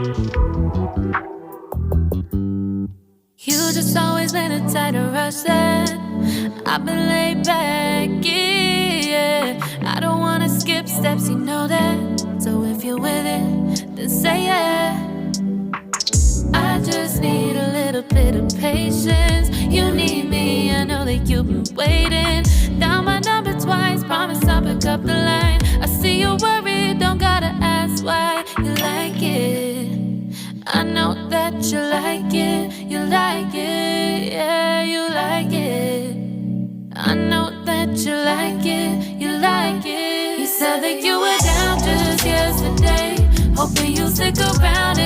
You just always been a tighter rush that I've been laid back, yeah. I don't wanna skip steps, you know that. So if you're with it, then say yeah. I just need a little bit of patience. You need me, I know that you've been waiting. Down my number twice, promise I'll pick up the line. I see you worried, don't gotta ask why. You like it, I know that you like it. You like it, yeah, you like it. I know that you like it, you like it. You said that you were down just yesterday, hoping you'll stick around